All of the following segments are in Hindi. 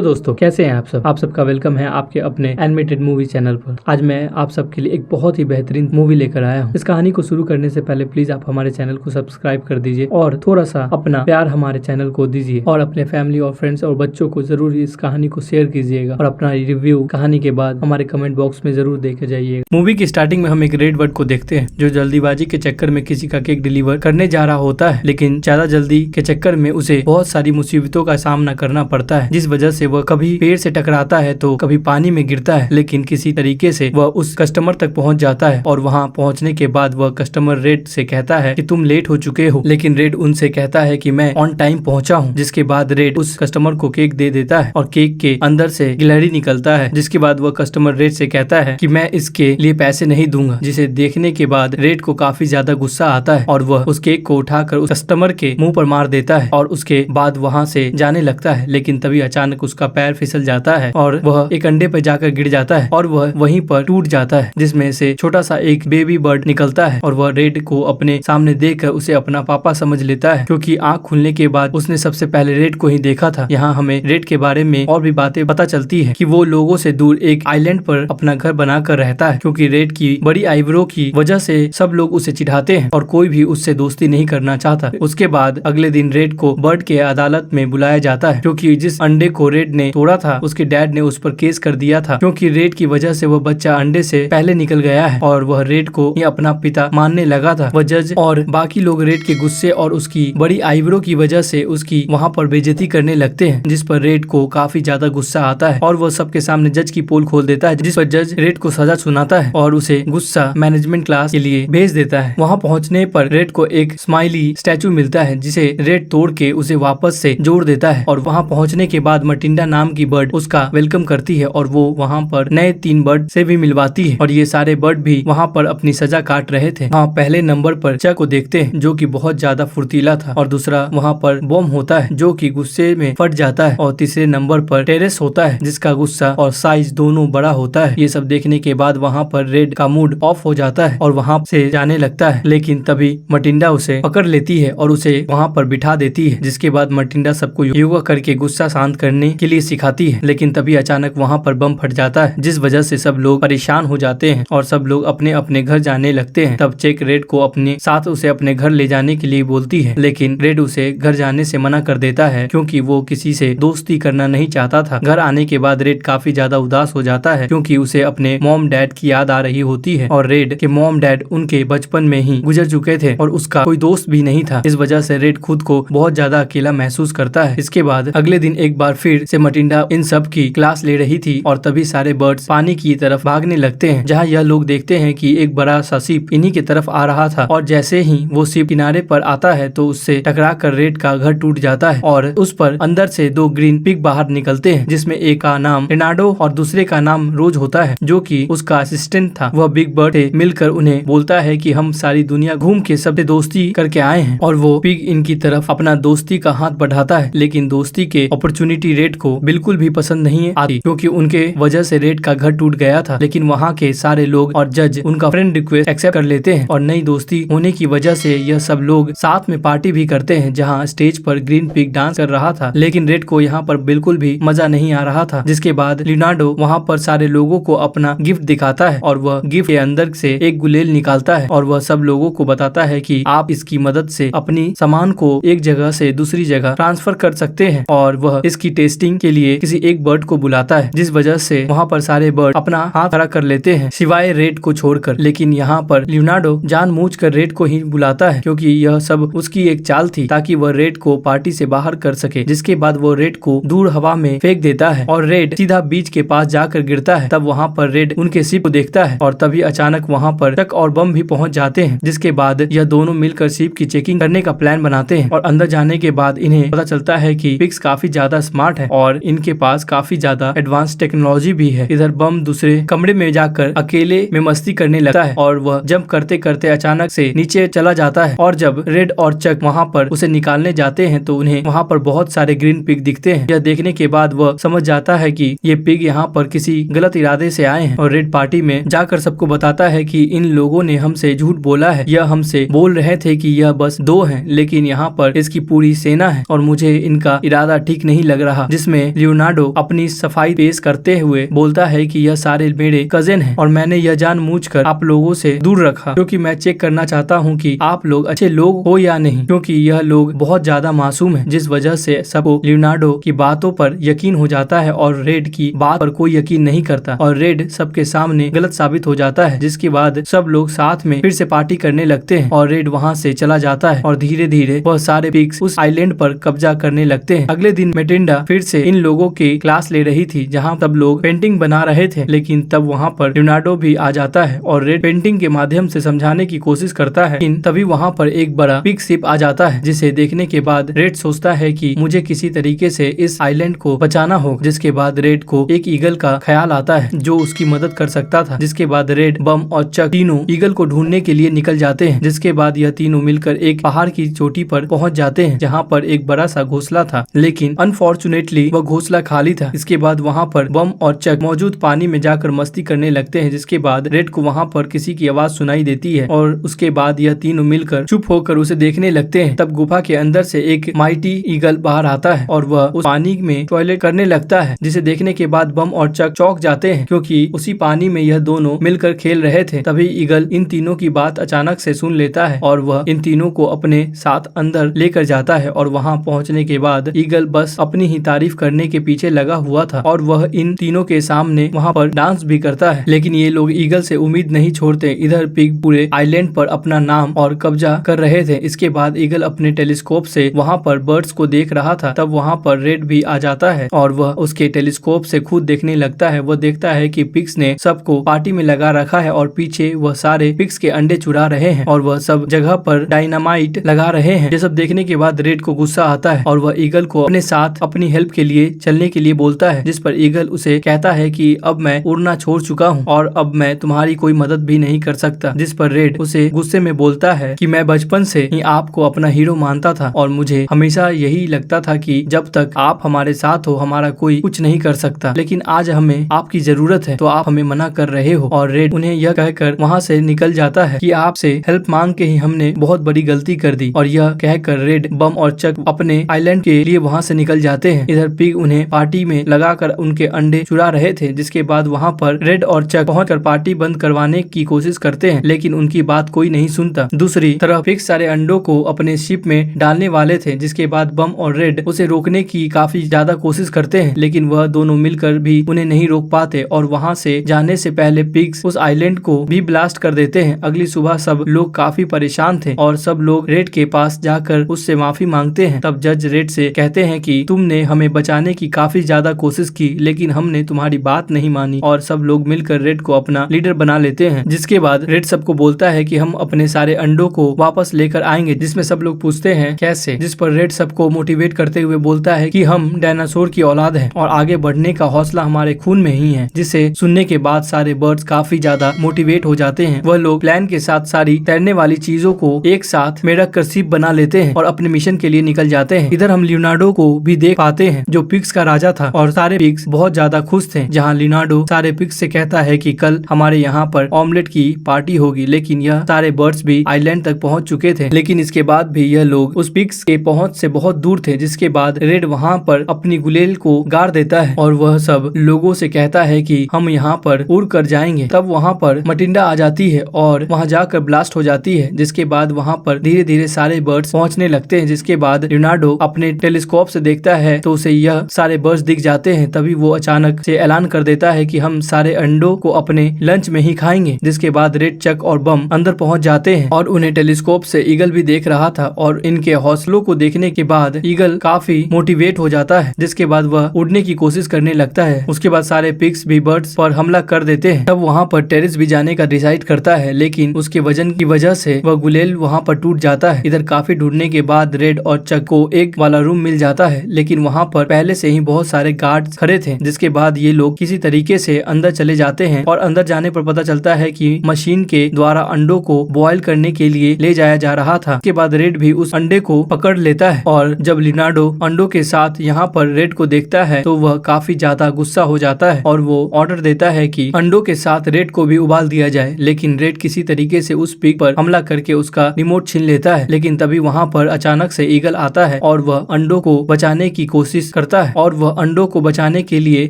दोस्तों, कैसे हैं आप सब। आप सबका वेलकम है आपके अपने एनिमेटेड मूवी चैनल पर। आज मैं आप सबके लिए एक बहुत ही बेहतरीन मूवी लेकर आया हूँ। इस कहानी को शुरू करने से पहले प्लीज आप हमारे चैनल को सब्सक्राइब कर दीजिए और थोड़ा सा अपना प्यार हमारे चैनल को दीजिए और अपने फैमिली और फ्रेंड्स और बच्चों को जरूर इस कहानी को शेयर कीजिएगा और अपना रिव्यू कहानी के बाद हमारे कमेंट बॉक्स में जरूर देके जाइएगा। मूवी की स्टार्टिंग में हम एक रेड बर्ड को देखते हैं जो जल्दीबाजी के चक्कर में किसी का केक डिलीवर करने जा रहा होता है, लेकिन ज्यादा जल्दी के चक्कर में उसे बहुत सारी मुसीबतों का सामना करना पड़ता है, जिस वजह से वह कभी पेड़ से टकराता है तो कभी पानी में गिरता है। लेकिन किसी तरीके से वह उस कस्टमर तक पहुंच जाता है और वहां पहुंचने के बाद वह कस्टमर रेड से कहता है कि तुम लेट हो चुके हो, लेकिन रेड उनसे कहता है कि मैं ऑन टाइम पहुंचा हूं। जिसके बाद रेड उस कस्टमर को केक दे देता है और केक के अंदर से गिलहरी निकलता है, जिसके बाद वह कस्टमर रेड से कहता है कि मैं इसके लिए पैसे नहीं दूंगा। जिसे देखने के बाद रेड को काफी ज्यादा गुस्सा आता है और वह उस केक को उठाकर उस कस्टमर के मुंह पर मार देता है और उसके बाद वहां से जाने लगता है। लेकिन तभी अचानक उसका पैर फिसल जाता है और वह एक अंडे पर जाकर गिर जाता है और वह वहीं पर टूट जाता है, जिसमें से छोटा सा एक बेबी बर्ड निकलता है और वह रेड को अपने सामने देखकर उसे अपना पापा समझ लेता है, क्योंकि आंख खुलने के बाद उसने सबसे पहले रेड को ही देखा था। यहाँ हमें रेड के बारे में और भी बातें पता चलती है कि वो लोगों से दूर एक आइलैंड पर अपना घर बनाकर रहता है, क्योंकि रेड की बड़ी आईब्रो की वजह से सब लोग उसे चिढ़ाते हैं और कोई भी उससे दोस्ती नहीं करना चाहता। उसके बाद अगले दिन रेड को बर्ड के अदालत में बुलाया जाता है, क्योंकि जिस अंडे को रेड ने तोड़ा था उसके डैड ने उस पर केस कर दिया था, क्योंकि रेड की वजह से वह बच्चा अंडे से पहले निकल गया है और वह रेड को ही अपना पिता मानने लगा था। वह जज और बाकी लोग रेड के गुस्से और उसकी बड़ी आईब्रो की वजह से उसकी वहां पर बेइज्जती करने लगते हैं, जिस पर रेड को काफी ज्यादा गुस्सा आता है और वह सबके सामने जज की पोल खोल देता है, जिस पर जज रेड को सजा सुनाता है और उसे गुस्सा मैनेजमेंट क्लास के लिए भेज देता है। वहां पहुंचने पर रेड को एक स्माइली स्टैचू मिलता है, जिसे रेड तोड़ के उसे वापस से जोड़ देता है और वहां पहुंचने के बाद मटिंडा नाम की बर्ड उसका वेलकम करती है और वो वहाँ पर नए 3 बर्ड से भी मिलवाती है और ये सारे बर्ड भी वहाँ पर अपनी सजा काट रहे थे। हाँ, पहले नंबर पर चक को देखते हैं जो कि बहुत ज्यादा फुर्तीला था और दूसरा वहाँ पर बॉम होता है जो कि गुस्से में फट जाता है और तीसरे नंबर पर टेरेस होता है जिसका गुस्सा और साइज दोनों बड़ा होता है। ये सब देखने के बाद वहाँ पर रेड का मूड ऑफ हो जाता है और वहाँ से जाने लगता है, लेकिन तभी मटिंडा उसे पकड़ लेती है और उसे वहाँ पर बिठा देती है। जिसके बाद मटिंडा सबको योगा करके गुस्सा शांत करने के लिए सिखाती है, लेकिन तभी अचानक वहाँ पर बम फट जाता है, जिस वजह से सब लोग परेशान हो जाते हैं और सब लोग अपने अपने घर जाने लगते हैं। तब चेक रेड को अपने साथ उसे अपने घर ले जाने के लिए बोलती है, लेकिन रेड उसे घर जाने से मना कर देता है क्योंकि वो किसी से दोस्ती करना नहीं चाहता था। घर आने के बाद रेड काफी ज्यादा उदास हो जाता है क्योंकि उसे अपने मॉम डैड की याद आ रही होती है और रेड के मॉम डैड उनके बचपन में ही गुजर चुके थे और उसका कोई दोस्त भी नहीं था। इस वजह से रेड खुद को बहुत ज्यादा अकेला महसूस करता है। इसके बाद अगले दिन एक बार फिर से मटिंडा इन सब की क्लास ले रही थी और तभी सारे बर्ड्स पानी की तरफ भागने लगते हैं, जहाँ यह लोग देखते हैं कि एक बड़ा सा शिप इन्हीं की तरफ आ रहा था और जैसे ही वो शिप किनारे पर आता है तो उससे टकरा कर रेड का घर टूट जाता है और उस पर अंदर से 2 ग्रीन पिग बाहर निकलते हैं, जिसमें एक का नाम रेनाडो और दूसरे का नाम रोज होता है जो कि उसका असिस्टेंट था। वह बिग बर्ड से मिलकर उन्हें बोलता है कि हम सारी दुनिया घूम के सबसे दोस्ती करके आए हैं और वो पिग इनकी तरफ अपना दोस्ती का हाथ बढ़ाता है, लेकिन दोस्ती के अपॉर्चुनिटी रेड को बिल्कुल भी पसंद नहीं आती क्योंकि उनके वजह से रेड का घर टूट गया था। लेकिन वहाँ के सारे लोग और जज उनका फ्रेंड रिक्वेस्ट एक्सेप्ट कर लेते हैं और नई दोस्ती होने की वजह से यह सब लोग साथ में पार्टी भी करते हैं, जहाँ स्टेज पर ग्रीन पिग डांस कर रहा था। लेकिन रेड को यहाँ पर बिल्कुल भी मजा नहीं आ रहा था। जिसके बाद लियोनार्डो वहाँ पर सारे लोगों को अपना गिफ्ट दिखाता है और वह गिफ्ट के अंदर से एक गुलेल निकालता है और वह सब लोगों को बताता है कि आप इसकी मदद से अपनी सामान को एक जगह से दूसरी जगह ट्रांसफर कर सकते हैं और वह इसकी टेस्टिंग के लिए किसी एक बर्ड को बुलाता है, जिस वजह से वहाँ पर सारे बर्ड अपना हाथ खड़ा कर लेते हैं सिवाय रेड को छोड़कर। लेकिन यहाँ पर लियोनार्डो जानबूझकर रेड को ही बुलाता है क्योंकि यह सब उसकी एक चाल थी ताकि वह रेड को पार्टी से बाहर कर सके। जिसके बाद वो रेड को दूर हवा में फेंक देता है और रेड सीधा बीच के पास जाकर गिरता है। तब वहाँ पर रेड उनके शिप को देखता है और तभी अचानक वहाँ पर ट्रक और बम भी पहुँच जाते हैं। जिसके बाद यह दोनों मिलकर शिप की चेकिंग करने का प्लान बनाते हैं और अंदर जाने के बाद इन्हें पता चलता है कि पिग्स काफी ज्यादा स्मार्ट है और इनके पास काफी ज्यादा एडवांस टेक्नोलॉजी भी है। इधर बम दूसरे कमरे में जाकर अकेले में मस्ती करने लगता है और वह जंप करते करते अचानक से नीचे चला जाता है और जब रेड और चक वहाँ पर उसे निकालने जाते हैं तो उन्हें वहाँ पर बहुत सारे ग्रीन पिग दिखते हैं। यह देखने के बाद वह समझ जाता है कि ये पिग यहाँ पर किसी गलत इरादे से आए हैं और रेड पार्टी में जाकर सबको बताता है कि इन लोगों ने हमसे झूठ बोला है। यह हमसे बोल रहे थे कि यह बस 2 हैं, लेकिन यहाँ पर इसकी पूरी सेना है और मुझे इनका इरादा ठीक नहीं लग रहा। जिसमें जिसमें लियोनार्डो अपनी सफाई पेश करते हुए बोलता है कि यह सारे मेरे कजिन हैं और मैंने यह जानबूझकर आप लोगों से दूर रखा क्योंकि मैं चेक करना चाहता हूं कि आप लोग अच्छे लोग हो या नहीं, क्योंकि यह लोग बहुत ज्यादा मासूम हैं, जिस वजह से सबको लियोनार्डो की बातों पर यकीन हो जाता है और रेड की बात पर कोई यकीन नहीं करता और रेड सबके सामने गलत साबित हो जाता है। जिसके बाद सब लोग साथ में फिर से पार्टी करने लगते हैं और रेड वहाँ से चला जाता है और धीरे धीरे वह सारे पिग्स उस आइलैंड पर कब्जा करने लगते हैं। अगले दिन मैटिल्डा फिर से इन लोगों की क्लास ले रही थी जहाँ सब लोग पेंटिंग बना रहे थे, लेकिन तब वहाँ पर लियोनार्डो भी आ जाता है और रेड पेंटिंग के माध्यम से समझाने की कोशिश करता है। लेकिन तभी वहाँ पर एक बड़ा पिग शिप आ जाता है, जिसे देखने के बाद रेड सोचता है कि मुझे किसी तरीके से इस आइलैंड को बचाना होगा। जिसके बाद रेड को एक ईगल का ख्याल आता है जो उसकी मदद कर सकता था। जिसके बाद रेड, बम और चक तीनों ईगल को ढूंढने के लिए निकल जाते हैं। जिसके बाद यह तीनों मिलकर एक पहाड़ की चोटी पर पहुंच जाते हैं जहां पर एक बड़ा सा घोंसला था, लेकिन अनफॉर्चुनेटली वह घोंसला खाली था। इसके बाद वहां पर बम और चक मौजूद पानी में जाकर मस्ती करने लगते हैं। जिसके बाद रेड को वहां पर किसी की आवाज सुनाई देती है और उसके बाद यह तीनों मिलकर चुप होकर उसे देखने लगते हैं। तब गुफा के अंदर से एक माइटी ईगल बाहर आता है और वह उस पानी में टॉयलेट करने लगता है, जिसे देखने के बाद बम और चक चौंक जाते हैं क्योंकि उसी पानी में यह दोनों मिलकर खेल रहे थे। तभी ईगल इन तीनों की बात अचानक से सुन लेता है और वह इन तीनों को अपने साथ अंदर लेकर जाता है और वहां पहुंचने के बाद ईगल बस अपनी ही तारीफ करने के पीछे लगा हुआ था और वह इन तीनों के सामने वहां पर डांस भी करता है। लेकिन ये लोग ईगल से उम्मीद नहीं छोड़ते। इधर पिग पूरे आइलैंड पर अपना नाम और कब्जा कर रहे थे। इसके बाद ईगल अपने टेलीस्कोप से वहां पर बर्ड्स को देख रहा था। तब वहां पर रेड भी आ जाता है और वह उसके टेलीस्कोप से खुद देखने लगता है। वह देखता है कि पिग्स ने सबको पार्टी में लगा रखा है और पीछे वह सारे पिग्स के अंडे चुरा रहे हैं और वह सब जगह पर डायनामाइट लगा रहे हैं। ये सब देखने के बाद रेड को गुस्सा आता है और वह ईगल को अपने साथ अपनी हेल्प के लिए चलने के लिए बोलता है। जिस पर ईगल उसे कहता है कि अब मैं उड़ना छोड़ चुका हूँ और अब मैं तुम्हारी कोई मदद भी नहीं कर सकता। जिस पर रेड उसे गुस्से में बोलता है कि मैं बचपन से ही आपको अपना हीरो मानता था और मुझे हमेशा यही लगता था कि जब तक आप हमारे साथ हो हमारा कोई कुछ नहीं कर सकता, लेकिन आज हमें आपकी जरूरत है तो आप हमें मना कर रहे हो। और रेड उन्हें यह कहकर वहाँ से निकल जाता है कि आपसे हेल्प मांग के ही हमने बहुत बड़ी गलती कर दी। और यह कहकर रेड, बम और चक अपने आइलैंड के लिए वहाँ से निकल जाते हैं। इधर पिग उन्हें पार्टी में लगाकर उनके अंडे चुरा रहे थे। जिसके बाद वहाँ पर रेड और चक पहुंचकर पार्टी बंद करवाने की कोशिश करते हैं, लेकिन उनकी बात कोई नहीं सुनता। दूसरी तरफ पिग सारे अंडों को अपने शिप में डालने वाले थे। जिसके बाद बम और रेड उसे रोकने की काफी ज्यादा कोशिश करते हैं, लेकिन वह दोनों मिलकर भी उन्हें नहीं रोक पाते और वहाँ से जाने से पहले पिग्स उस आइलैंड को भी ब्लास्ट कर देते हैं। अगली सुबह सब लोग काफी परेशान थे और सब लोग रेड के पास जाकर उससे माफी मांगते हैं। तब जज रेड से कहते हैं कि तुमने हमें बचाने की काफी ज्यादा कोशिश की, लेकिन हमने तुम्हारी बात नहीं मानी और सब लोग मिलकर रेड को अपना लीडर बना लेते हैं। जिसके बाद रेड सबको बोलता है कि हम अपने सारे अंडों को वापस लेकर आएंगे। जिसमें सब लोग पूछते हैं कैसे। जिस पर रेड सबको मोटिवेट करते हुए बोलता है कि हम डायनासोर की औलाद हैं और आगे बढ़ने का हौसला हमारे खून में ही है। जिसे सुनने के बाद सारे बर्ड्स काफी ज्यादा मोटिवेट हो जाते हैं। वह लोग प्लान के साथ सारी तैरने वाली चीजों को एक साथ में रखकर शिप बना लेते हैं और अपने मिशन के लिए निकल जाते हैं। इधर हम लियोनार्डो को भी देख पाते हैं जो पिग्स का राजा था और सारे पिग्स बहुत ज्यादा खुश थे। जहाँ लियोनार्डो सारे पिग्स से कहता है कि कल हमारे यहाँ पर ऑमलेट की पार्टी होगी, लेकिन यह सारे बर्ड्स भी आइलैंड तक पहुँच चुके थे। लेकिन इसके बाद भी यह लोग उस पिग्स के पहुँच से बहुत दूर थे। जिसके बाद रेड वहाँ पर अपनी गुलेल को गाड़ देता है और वह सब लोगों से कहता है कि हम यहाँ पर उड़ कर जाएंगे। तब वहाँ पर मैटिल्डा आ जाती है और वहाँ जाकर ब्लास्ट हो जाती है। जिसके बाद वहाँ पर धीरे धीरे सारे बर्ड्स पहुँचने लगते हैं। जिसके बाद लियोनार्डो अपने टेलीस्कोप से देखता है तो उसे यह सारे बर्ड्स दिख जाते हैं। तभी वो अचानक से ऐलान कर देता है कि हम सारे अंडों को अपने लंच में ही खाएंगे। जिसके बाद रेड, चक और बम अंदर पहुँच जाते हैं और उन्हें टेलीस्कोप से ईगल भी देख रहा था और इनके हौसलों को देखने के बाद ईगल काफी मोटिवेट हो जाता है। जिसके बाद वह उड़ने की कोशिश करने लगता है। उसके बाद सारे पिग्स भी बर्ड्स पर हमला कर देते हैं। तब वहाँ पर टेरिस भी जाने का डिसाइड करता है, लेकिन उसके वजन की वजह से वह गुलेल वहाँ पर टूट जाता है। इधर काफी ढूंढने के बाद रेड और चक को एक वाला रूम मिल जाता है, लेकिन वहाँ पर पहले से ही बहुत सारे गार्ड्स खड़े थे। जिसके बाद ये लोग किसी तरीके से अंदर चले जाते हैं और अंदर जाने पर पता चलता है कि मशीन के द्वारा अंडों को बॉयल करने के लिए ले जाया जा रहा था। उसके बाद रेड भी उस अंडे को पकड़ लेता है और जब लियोनार्डो अंडों के साथ यहाँ पर रेड को देखता है तो वह काफी ज्यादा गुस्सा हो जाता है और वो ऑर्डर देता है कि अंडों के साथ रेड को भी उबाल दिया जाए। लेकिन रेड किसी तरीके से उस पिग पर हमला करके उसका रिमोट छीन लेता है। लेकिन तभी वहाँ पर अचानक से ईगल आता है और वह अंडों को बचाने की कोशिश करता है और वह अंडों को बचाने के लिए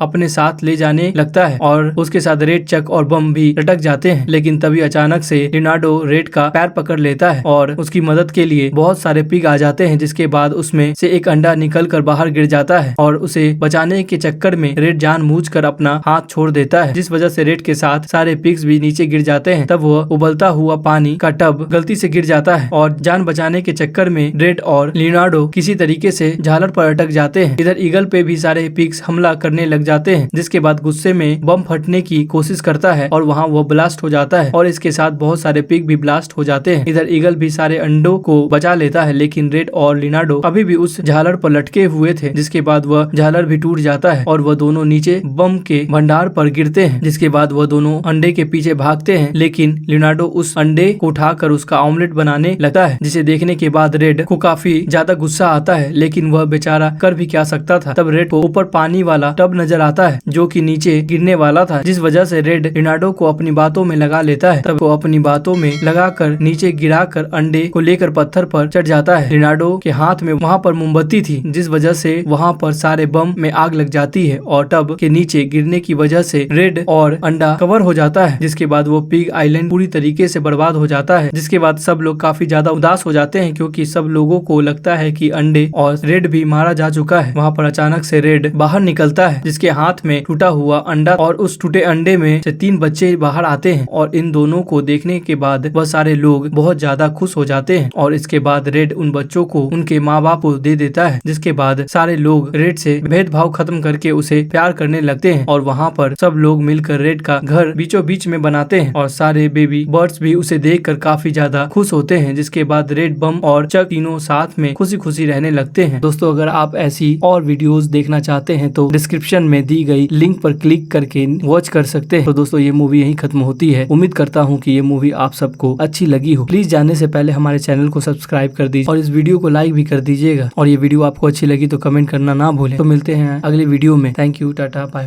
अपने साथ ले जाने लगता है और उसके साथ रेड, चक और बम भी लटक जाते हैं। लेकिन तभी अचानक से लियोनार्डो रेड का पैर पकड़ लेता है और उसकी मदद के लिए बहुत सारे पिग आ जाते हैं, जिसके बाद उसमें से एक अंडा निकल कर बाहर गिर जाता है और उसे बचाने के चक्कर में रेड जानबूझकर अपना हाथ छोड़ देता है, जिस वजह से रेड के साथ सारे पिग्स भी नीचे गिर जाते हैं। तब वह उबलता हुआ पानी का टब गलती से गिर जाता है और जान बचाने के चक्कर में रेड और लियोनार्डो किसी तरीके से झालर पर अटक जाते हैं। इधर ईगल पे भी सारे पिग्स हमला करने लग जाते हैं, जिसके बाद गुस्से में बम फटने की कोशिश करता है और वहाँ वो ब्लास्ट हो जाता है और इसके साथ बहुत सारे पिग भी ब्लास्ट हो जाते हैं। इधर ईगल भी सारे अंडों को बचा लेता है, लेकिन रेड और लियोनार्डो अभी भी उस झालर पर लटके हुए थे, जिसके बाद वह झालर भी टूट जाता है और वह दोनों नीचे बम के भंडार पर गिरते हैं, जिसके बाद वह दोनों अंडे के पीछे भागते हैं। लेकिन लियोनार्डो उस अंडे को उठाकर उसका ऑमलेट बनाने लगता है, जिसे देखने के बाद रेड को काफी ज्यादा गुस्सा आता है, लेकिन वह बेचारा कर भी क्या सकता था। तब रेड को ऊपर पानी वाला टब नजर आता है जो कि नीचे गिरने वाला था, जिस वजह से रेड लियोनार्डो को अपनी बातों में लगा लेता है। तब वो अपनी बातों में लगाकर नीचे गिराकर अंडे को लेकर पत्थर पर चढ़ जाता है। लियोनार्डो के हाथ में वहाँ पर मोमबत्ती थी, जिस वजह से वहाँ पर सारे बम में आग लग जाती है और टब के नीचे गिरने की वजह से रेड और अंडा कवर हो जाता है, जिसके बाद वो पिग आइलैंड पूरी तरीके से बर्बाद हो जाता है। जिसके बाद सब लोग काफी ज्यादा उदास हो जाते हैं, क्योंकि सब लोगों को लगता है कि अंडे और रेड भी मारा जा चुका है। वहाँ पर अचानक से रेड बाहर निकलता है, जिसके हाथ में टूटा हुआ अंडा और उस टूटे अंडे में से 3 बच्चे बाहर आते हैं और इन दोनों को देखने के बाद वह सारे लोग बहुत ज्यादा खुश हो जाते हैं और इसके बाद रेड उन बच्चों को उनके माँ बाप को दे देता है, जिसके बाद सारे लोग रेड से भेदभाव खत्म करके उसे प्यार करने लगते हैं और वहाँ पर सब लोग मिलकर रेड का घर बीचों बीच में बनाते हैं और सारे बेबी बर्ड्स भी उसे देखकर काफी ज्यादा खुश होते हैं। जिसके बाद रेड, बम और चक तीनों साथ में खुशी खुशी रहने लगते हैं। दोस्तों, अगर आप ऐसी और वीडियोस देखना चाहते हैं तो डिस्क्रिप्शन में दी गई लिंक पर क्लिक करके वॉच कर सकते हैं। तो दोस्तों, ये मूवी यहीं खत्म होती है। उम्मीद करता हूँ कि ये मूवी आप सबको अच्छी लगी हो। प्लीज जाने से पहले हमारे चैनल को सब्सक्राइब कर दीजिए और इस वीडियो को लाइक भी कर दीजिएगा। और ये वीडियो आपको अच्छी लगी तो कमेंट करना ना भूलें। तो मिलते हैं अगले वीडियो में। Thank you, tata, bye.